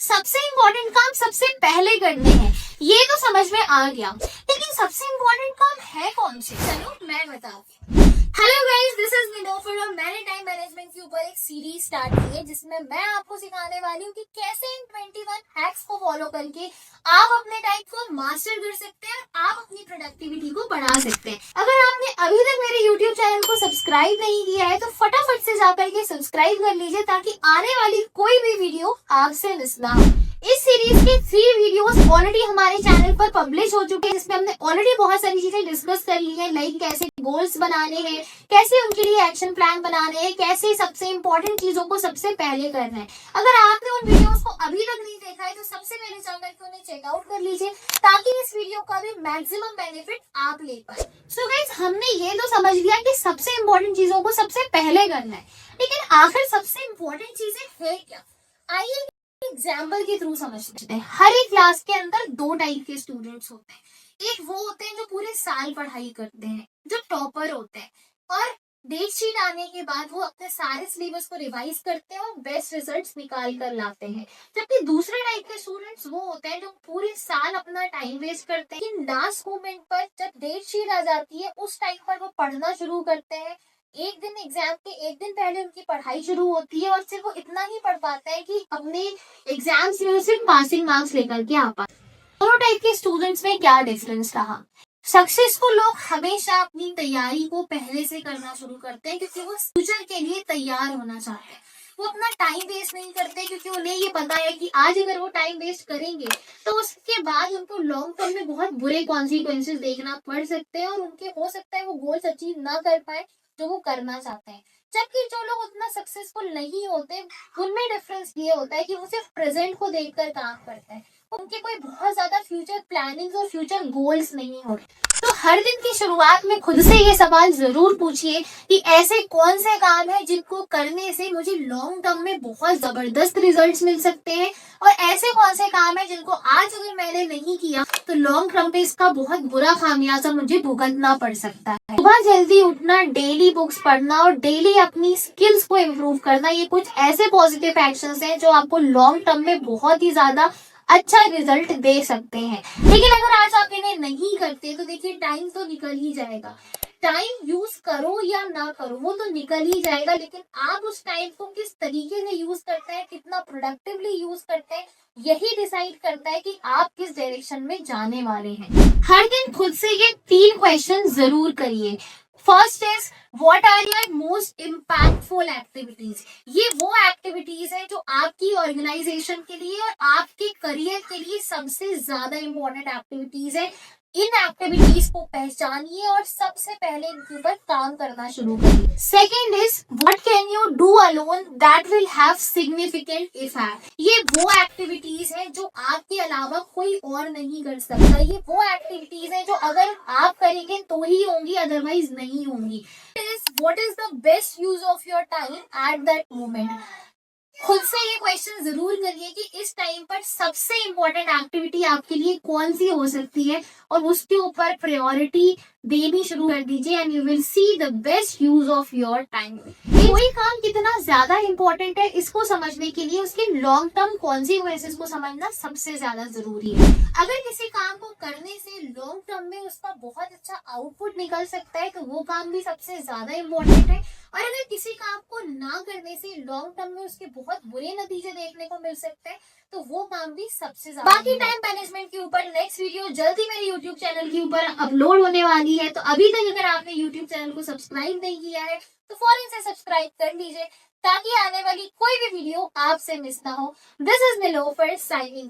सबसे इम्पोर्टेंट काम सबसे पहले करने हैं, ये तो समझ में आ गया। लेकिन सबसे इम्पोर्टेंट काम है कौन से, चलो मैं बताती हूँ। Hello guys, this is Nilofar और मैंने टाइम मैनेजमेंट के ऊपर एक सीरीज स्टार्ट की है जिसमें मैं आपको सिखाने वाली हूँ कि कैसे इन 21 हैक्स को फॉलो करके आप अपने टाइम को मास्टर कर सकते हैं, आप अपनी प्रोडक्टिविटी को बढ़ा सकते हैं। अगर आपने अभी तक मेरे यूट्यूब चैनल को सब्सक्राइब नहीं किया है तो फटाफट से जाकर के सब्सक्राइब कर लीजिए ताकि आने वाली कोई भी वीडियो आपसे मिस ना हो। इस सीरीज के 3 वीडियोस ऑलरेडी हमारे चैनल पर पब्लिश हो चुके हैं जिसमें हमने ऑलरेडी बहुत सारी चीजें डिस्कस कर ली है, लाइक कैसे गोल्स बनाने हैं, कैसे उनके लिए एक्शन प्लान बनाने हैं, कैसे सबसे इंपॉर्टेंट चीजों को सबसे पहले करना है। अगर आपने उन वीडियोस को अभी तक नहीं देखा है तो सबसे पहले जाकर के उन्हें चेकआउट कर लीजिए ताकि इस वीडियो का भी मैक्सिमम बेनिफिट आप ले पाए। सो गाइस, हमने ये तो समझ लिया कि सबसे इंपॉर्टेंट चीजों को सबसे पहले करना है, लेकिन आखिर सबसे इंपॉर्टेंट चीजें है क्या? आइए एग्जाम्पल के थ्रू समझते हैं। हर एक क्लास के अंदर 2 टाइप के स्टूडेंट्स होते हैं। एक वो होते हैं जो पूरे साल पढ़ाई करते हैं, जो टॉपर होते हैं और डेट शीट आने के बाद वो अपने सारे सिलेबस को रिवाइज करते हैं और बेस्ट रिजल्ट्स निकाल कर लाते हैं। जबकि दूसरे टाइप के स्टूडेंट्स वो होते हैं जो पूरे साल अपना टाइम वेस्ट करते हैं, लेकिन लास्ट मोमेंट पर जब डेट शीट आ जाती है उस टाइम पर वो पढ़ना शुरू करते हैं। एक दिन एग्जाम के एक दिन पहले उनकी पढ़ाई शुरू होती है और सिर्फ वो इतना ही पढ़ पाते हैं कि अपने एग्जाम्स में सिर्फ पासिंग मार्क्स लेकर के आ पाते। दोनों टाइप के स्टूडेंट्स में क्या डिफरेंस रहा? सक्सेसफुल लोग हमेशा अपनी तैयारी को पहले से करना शुरू करते हैं क्योंकि वो फ्यूचर के लिए तैयार होना चाहते हैं। वो अपना टाइम वेस्ट नहीं करते क्योंकि उन्हें ये पता है कि आज अगर वो टाइम वेस्ट करेंगे तो उसके बाद उनको लॉन्ग टर्म में बहुत बुरे कॉन्सिक्वेंसेस देखना पड़ सकते हैं और उनके हो सकता है वो गोल्स अचीव ना कर पाए जो वो करना चाहते हैं। जबकि जो लोग उतना सक्सेसफुल नहीं होते उनमें डिफरेंस ये होता है कि वो सिर्फ प्रेजेंट को देखकर काम करते हैं, उनके कोई बहुत ज्यादा फ्यूचर प्लानिंग्स और फ्यूचर गोल्स नहीं होते। तो हर दिन की शुरुआत में खुद से ये सवाल जरूर पूछिए कि ऐसे कौन से काम है जिनको करने से मुझे लॉन्ग टर्म में बहुत जबरदस्त रिजल्ट्स मिल सकते हैं और ऐसे कौन से काम है जिनको आज अगर मैंने नहीं किया तो लॉन्ग टर्म पे इसका बहुत बुरा खामियाजा मुझे भुगतना पड़ सकता है। सुबह जल्दी उठना, डेली बुक्स पढ़ना और डेली अपनी स्किल्स को इम्प्रूव करना, ये कुछ ऐसे पॉजिटिव एक्शंस हैं जो आपको लॉन्ग टर्म में बहुत ही ज्यादा अच्छा रिजल्ट दे सकते हैं। लेकिन अगर आज आप इन्हें नहीं करते तो देखिए टाइम तो निकल ही जाएगा। टाइम यूज करो या ना करो वो तो निकल ही जाएगा, लेकिन आप उस टाइम को किस तरीके से यूज करते हैं, कितना प्रोडक्टिवली यूज करते हैं, यही डिसाइड करता है कि आप किस डायरेक्शन में जाने वाले हैं। हर दिन खुद से ये 3 क्वेश्चन जरूर करिए। First is what are your most impactful activities. ये वो एक्टिविटीज है जो आपकी ऑर्गेनाइजेशन के लिए और आपके करियर के लिए सबसे ज्यादा इम्पोर्टेंट एक्टिविटीज है। इन एक्टिविटीज को पहचानिए और सबसे पहले इनके ऊपर काम करना शुरू करिए। Second is what can you do alone that will have significant effect. ये वो एक्टिविटीज है जो आपके अलावा कोई और नहीं कर सकता। ये वो एक्टिविटीज है जो अगर आप करेंगे तो ही होंगी, अदरवाइज नहीं होंगी। What is the best use of your time at that moment. खुद से ये क्वेश्चन जरूर करिए कि इस टाइम पर सबसे इम्पोर्टेंट एक्टिविटी आपके लिए कौन सी हो सकती है और उसके ऊपर प्रायोरिटी देनी शुरू कर दीजिए and you will see the best use of your time. कोई काम कितना ज्यादा इम्पोर्टेंट है इसको समझने के लिए उसके लॉन्ग टर्म कॉन्सिक्वेंसेस को समझना सबसे ज्यादा जरूरी है। अगर किसी काम को करने से लॉन्ग टर्म में उसका बहुत अच्छा आउटपुट निकल सकता है तो वो काम भी सबसे ज्यादा इम्पोर्टेंट है, और अगर किसी काम को ना करने से लॉन्ग टर्म में उसके बहुत बुरे नतीजे देखने को मिल सकते हैं तो वो काम भी सबसे ज्यादा। बाकी टाइम मैनेजमेंट के ऊपर नेक्स्ट वीडियो जल्दी मेरे यूट्यूब चैनल के ऊपर अपलोड होने वाली है, तो अभी तक अगर आपने यूट्यूब चैनल को सब्सक्राइब नहीं किया है तो फौरन से सब्सक्राइब कर लीजिए ताकि आने वाली कोई भी वीडियो आपसे मिस ना हो। This is Nilofar signing.